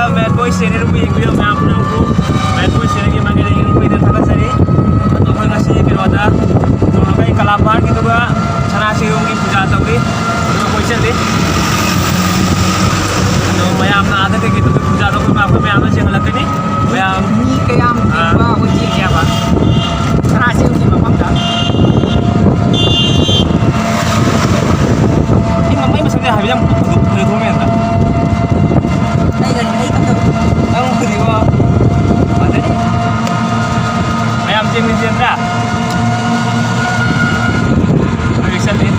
दा mat boy channel को एक वीडियो में आप लोगों को मैट बॉय चैनल की मांगे रहेंगे कोई इधर थका सरी तो कोई नसी के वादा तो लोग एक कलाकार की तो का छना से होंगी पूजा तौरी तो कोई चले तो मैं अपना आधा के तो पूजा तो कोई आपको मैं आना चाहिए लगनी मैंมีกระยำติดว่าคนจีนแกว่าชนะซิลที่มาปั๊มจังนี่มันไม่มาสักเดียวหายไปยังปุ๊บเลยทุ่มเงินอ่ะไอ้กันไอ้กันก็ต้องคือดีว่าอะไรนี่ไม่เอาจริงจริงจ้ะไม่ใช่ดิ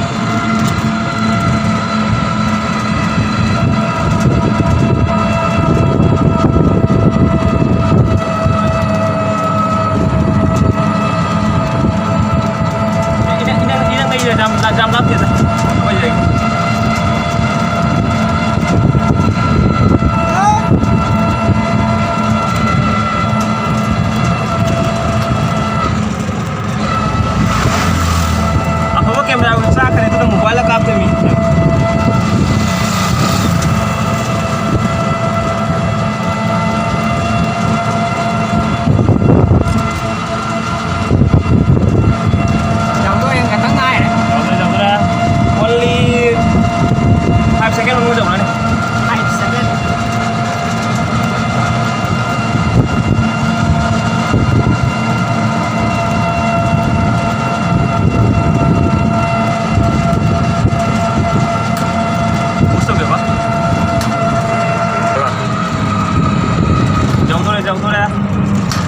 jam lắm kìa bây giờ apa kamera usaha kan itu mobile ka apte mi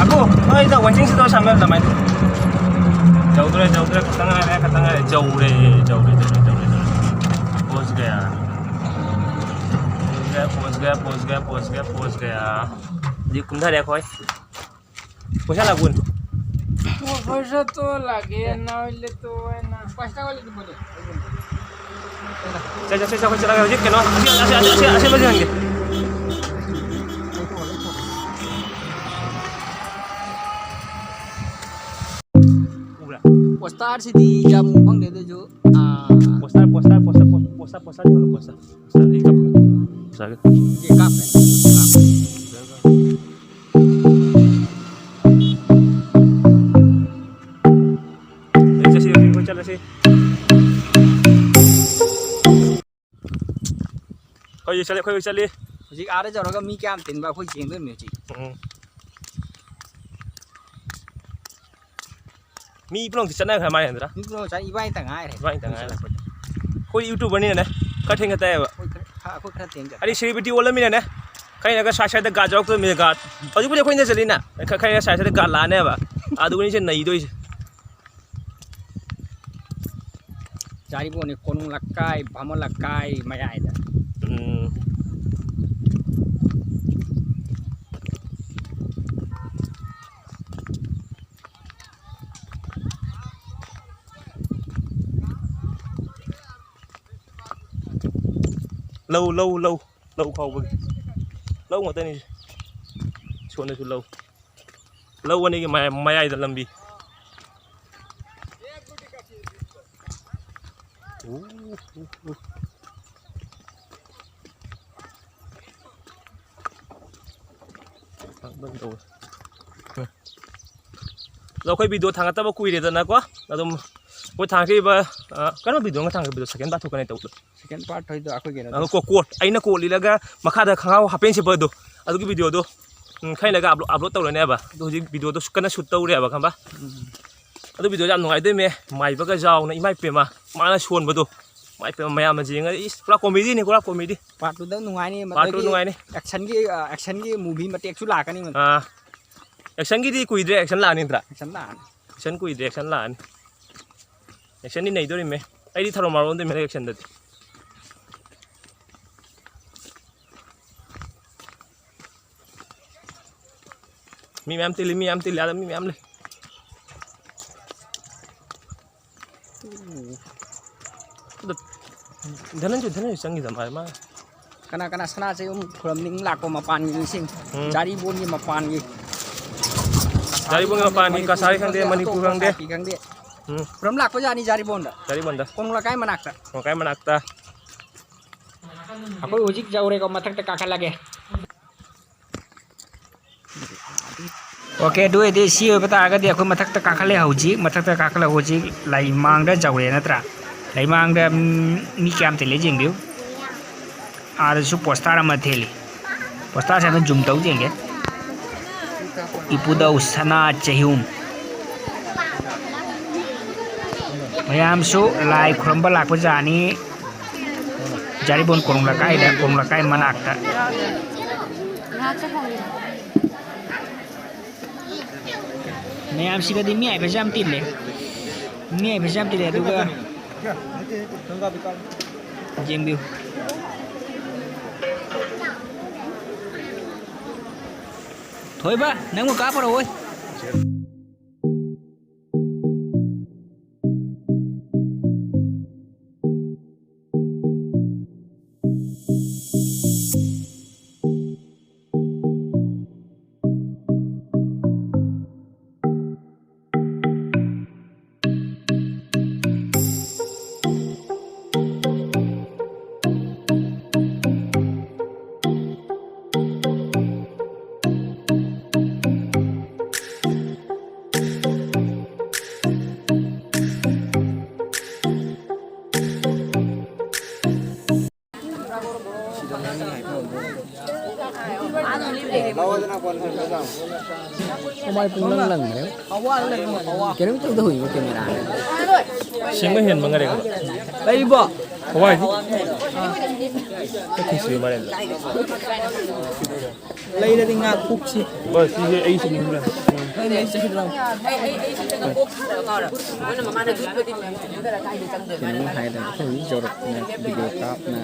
aku oh itu wajing situ sambil teman jauh dulu ke tengah jauh pos gaya di kumda deh koi पैसा लागून पैसा तो लगे ना ले तो है ना पैसा वाले तो बोले चला गया जी केनो ऐसे बजे होंगे पोस्टर से दी जब बंग दे जो पोस्टर नहीं होगा पोस्टर ये कप है कोई चले जी आ रहे जरा का मी क्या तीन बार कोई चेंज नहीं जी मी प्रों की चना हमारे अंदर मी प्रों चाहिए इवाई तंगाए कोई यूट्यूबर नहीं है कठिन कहता है कोई खरा तेंग अरे सेलिब्रिटी वाला में है कहीं अगर साइड गाजर तो मेरे गाट और जो कोई नहीं चली ना कहीं साइड गाट लाने बा आदू नहीं से नहीं दो जारी बोने कोनुं लक्काई भामो लक्काई मजा आया lâu khâu bưng lâu mà tên này xuân này lâu anh ấy mày ai làm gìเราเคยvideo thằng ta bao cùi để tận nào quá là tụi tôi thằng cái cái nó video cái thằng cái video second part thôi cái này tụi second part thôi tôi aku gini quote ai nó quote lilaga makada khangau happen se bado adu cái video do khai laga upload tàu này ba do video do kana shoot tàu re ba khamba adu video jam ngai dei me mai ba ga jaw na imai pe ma na suon bado mai pe ma ma jing ai pura comedy ni pura comedy part tu dah nungai ni part tu nungai ni action ki movie ma tek chu la kan ni man action ki di kui dire action la ni tra action kui dire action la ni action ni nei do ni me ai di tharo maron de me action da mi am tili ada mi am le dhanan changi zamai ma kana sana se khram ning lak ko mapan ni sing jari bon ni mapan ni jari bon mapan ni kasari khang de manipur khang de khram lak ko jani jari bon da kon la kai manakta aku ujik jaure ko mathak ta kaka lage โอเคด้วยที่ซีไปตาก็เดี๋ยวคุณมาทักตะกาขเลยหัวจีมาทักตะกาขเลยหัวจีไหลมังได้เจ้าเลยนะตราไหลมังได้มีแกมเทเลจิงดิวada su postar sama tele postar sana jum tau jenge ipu da usana chehum mayam su lai khrom balak pa jani jari bon korong lakai manak ta mayam si kadi mi ai pa jam tile duga jeng biu thôi ba nắng một cá vào rồi Omai pun leng leh. Kira itu tu hui kamera. Sing hiện mà người đấy Bayi bo. Hawaii cái gì mà đây Lay dah tinggal kuk sih. bơ thì ấy xin đúng rồi Lay sih dalam. Ini hai dah. Hui jorok na video kap na.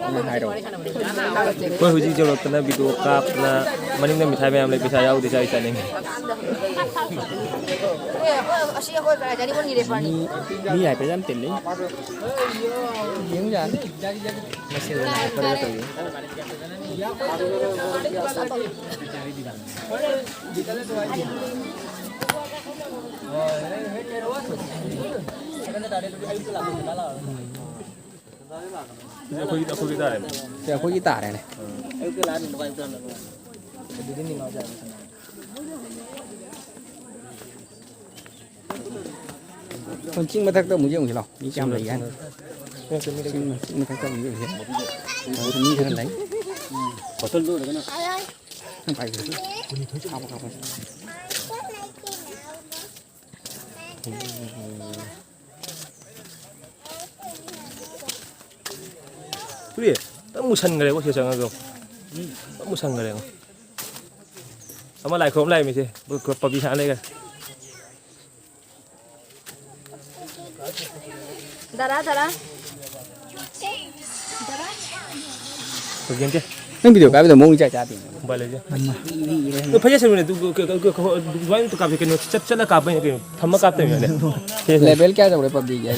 Ini hai dah. bơ hồi gì cho nó cái video cáp là mà những người mình thay về làm lại bị thay áo thì sai sai nên Ni hai pejam teli. Yang jan. Masih ada pada tu. aku kita này Saya aku gitar ni. Con chim mà thắc đâu muốn dùng gì đâu, đi chăm lấy ăn. Chim mà thắc đâu muốn dùng gì? Đi thằng lấy. có thân luôn được cái nào Phải rồi. Không. cái gì tao mua sân cái đấy có chưa sân không tao mua sân cái đấy không tao mà lại không lại mình chứ có bị hại đây kìa Dara. có kiếm chứ Nang video kami tu mau cakap ni. balik aja itu pasti sebenarnya tuh dua itu kafe kan cet lah kafe kan sama kafe ya Level क्या जब PUBG ya.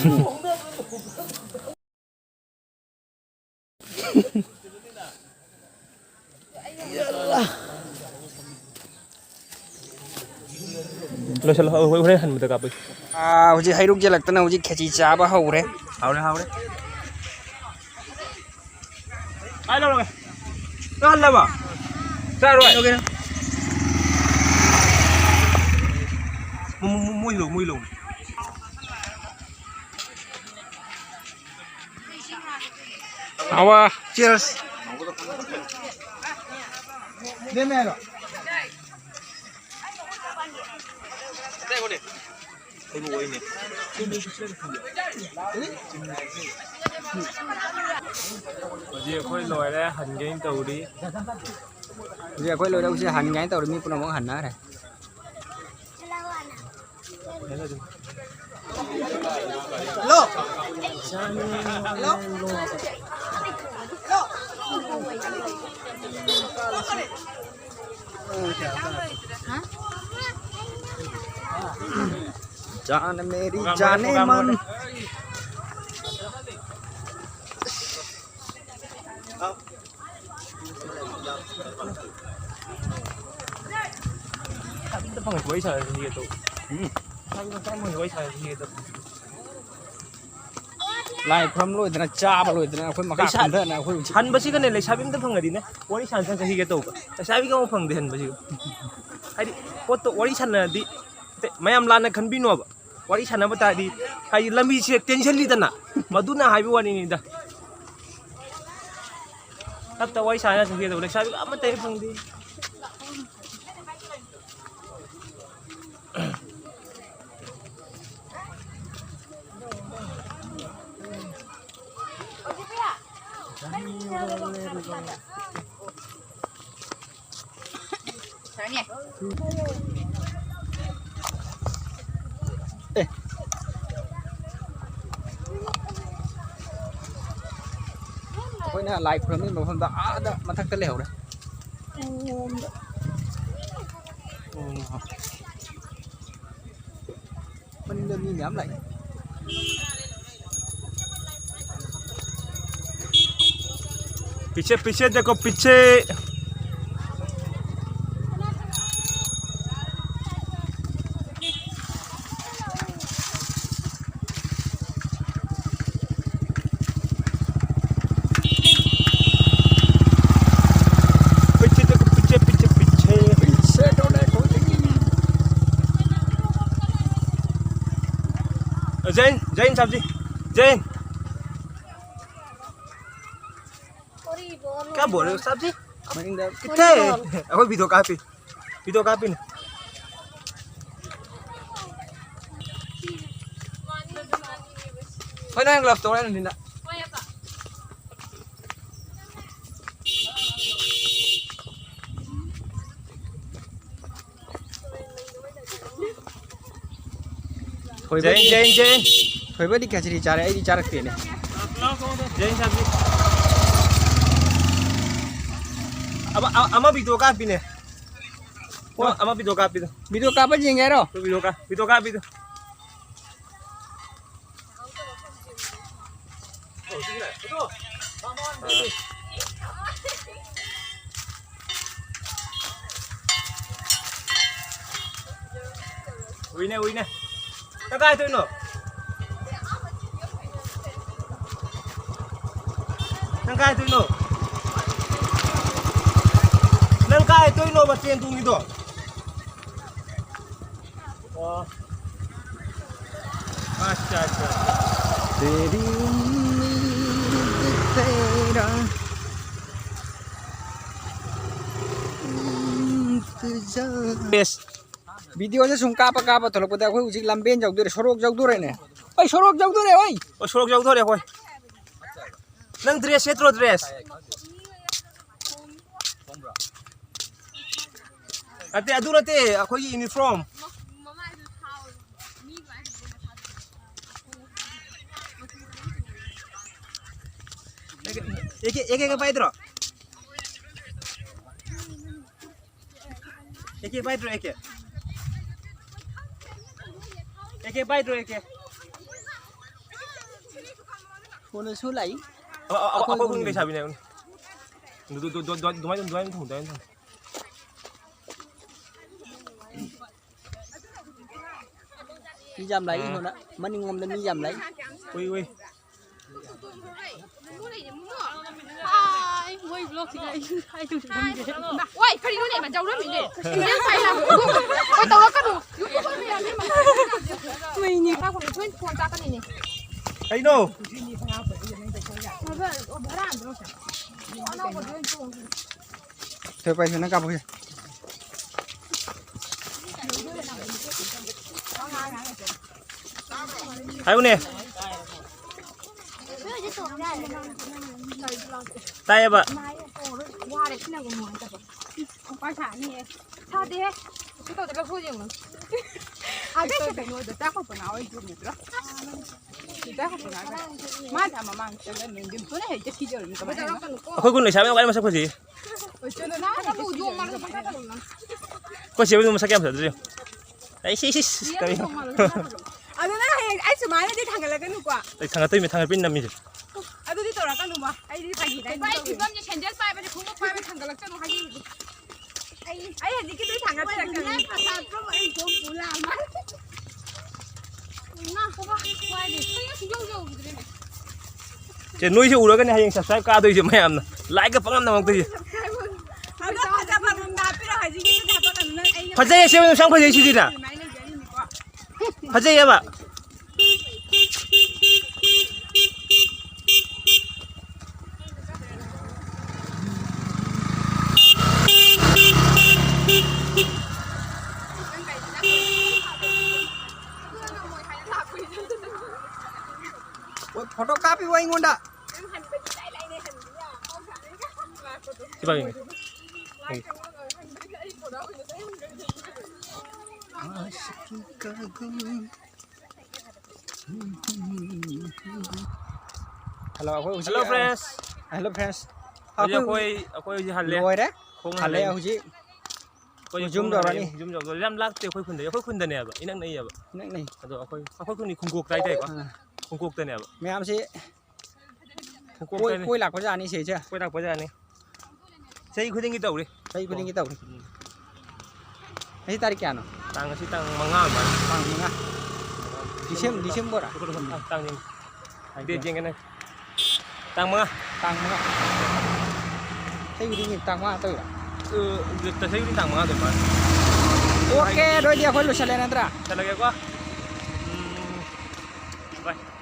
lo salah udah han betul kafe मुझे high रुक जा लगता ना मुझे खची चाबा हो रहे hao đấy ai đâu rồi nó ăn đâu à ra rồi ok mui lùng Awa, cheers. Giờ khôi lồi đấy hành cái tàu đi Giờ quay lối đâu sẽ hành ngay tàu đi mi cũng muốn hành đó này. Hello. जान मेरी जाने मन Kita panggil kuai sana sini gitu. Kita panggil kuai sana sini gitu. ไล่พร้อมลุยแต่นะจ้าบลุยแต่นะคนมาฆ่าคนเถอะนะคน Han basi kan nilai sabi kita panggil din eh. Kuai sana sini gitu. Sabi kamu panggil han basi. ꯍꯥꯏꯗꯤ ꯄꯣꯠꯇꯣ ꯋꯥꯔꯤ ꯁꯥꯟꯅꯔꯗꯤ ꯃꯌꯥꯝ ꯂꯥꯟꯅ ꯈꯟꯕꯤꯅꯣꯕ ꯋꯥꯔꯤ ꯁꯥꯟꯅꯕ ꯇꯥꯔꯗꯤ ꯍꯥꯏꯗꯤ ꯂꯝꯕꯤꯁꯦ ꯇꯦꯟꯁꯤꯜꯂꯤꯗꯅ ꯃꯗꯨꯅ ꯍꯥꯏꯕ ꯋꯥꯔꯤꯅꯤꯗ ꯇꯞꯇ ꯋꯥꯔꯤ ꯁꯥꯟꯅ ꯆꯠꯀꯦꯗꯕ ꯂꯩꯁꯥꯕꯤ ꯑꯃꯠꯇ ꯍꯦꯛ ꯐꯪꯗꯦ ꯑꯩꯈꯣꯏꯅ ꯂꯥꯏ ꯈꯨꯔꯝꯃꯤ ꯃꯐꯝꯗ ꯑꯥꯗ ꯃꯊꯛꯇ ꯂꯩꯍꯧꯔꯦ ꯃꯅꯤꯡꯗ ꯃꯤ ꯃꯌꯥꯝ ꯂꯥꯛꯏ पीछे पीछे देखो पीछे जैन जैन साहब जी जैन क्या बोल रहे हो साहब जी कितने अभी वीडियो कापी ने thôi đang lập tổ đây là Jain Jain Jain thôi với đi cả đi trả đấy đi trả được tiền này Jain साहब जी अब ama video kapi ne ama video kapi tu video cáp gì nghe đâu video kapi tu uy nè nó cay tôi nữa nang kai tôi nó bật tiền tung đi đó अच्छा तेरी उम्मीद तेरा yes video से सुनका पका पर थोड़ा पता कोई उसी लंबेन जाऊ दे सड़क जाऊ दे ने ओए सड़क जाऊ दे ओए ओ सड़क जाऊ दे कोई नंग ड्रेस सेत्रो ड्रेस अते अदुरते अखोई यूनिफॉर्म एक पाइद्रो एक पाइद्रो एक पाइद्रो एक फोन सु लाई ako kung may sabi na yun dumayon đi giảm lấy thôi đó mình ngom lên đi giảm lấy ui Ai, ngồi vlog thì này, hai chục ôi, cái đi nó này mà trâu lắm mình đi. Nhớ phải là, ôi tao nó cắt đủ. Mình nhìn tao còn được quên quan ta cái này này. ay no thôi quay cho nó cặp kìa ay nè tay ba Qua đấy cái nào cũng muốn tập. Không phải xả nè. Sao thế? Chúng tôi đã vô dụng rồi. À biết cái phải nuôi được ta không phải nói chút nữa đó. Ta không phải nói. Má thà mà mang cho nên mình điểm số này hết khi giờ mình có bao giờ nó còn ako kung may sabi ako ay masak ko si ở trên nó nói vô dụng mà nó không có được. ko siya yung masak yam sa dito ay sis kami À tôi nói anh xử máy đi thằng cái là cái nụ quả. ay thanga toy may thanga pin namin À tôi đi tổ là cái nụ mà. Anh đi phải gì đấy. Phải thì bấm như chèn chết phải bây giờ không có phải thằng cái là cái nụ hay gì. Anh hình như cái đứa thằng cái là cái này mà sao có anh cũng phụ làm á. Nó không có quay đi. Tôi nhớ dùng cái này. je nuôi siya ulo ka ni hayang subscribe ka to yung mayam na like ka pangam na mag to Ano ka sa parunda? 하필 하지 이게 잡아놨는 애는 파제에 세우는 상파제 시디다 파제에 봐 photo copy वही गुंडा 이봐요 hello hello friends hello friends akoy ji halle rồi đấy khong halle huji zoom do lam lak te akoy khunda ne ba inang nei ba này này ado akoy khuni khungkok tai tai ko khungkok te ne ba mẹ em sẽ khungkok quay te ne quay lạc có ra đi xế chưa koy dak baja ne sei khuding gi taw ri đây quyết định cái tàu này ấy ta đi kẹo nào tang si tang manga ba bằng mga đi xem bớt à ko tang ni de jeng ne tang manga tăng mga thấy quyết định tăng hoa tôi à ta sei tang manga de ba ok đôi dia khối lụa lên anh ta talaga ko bye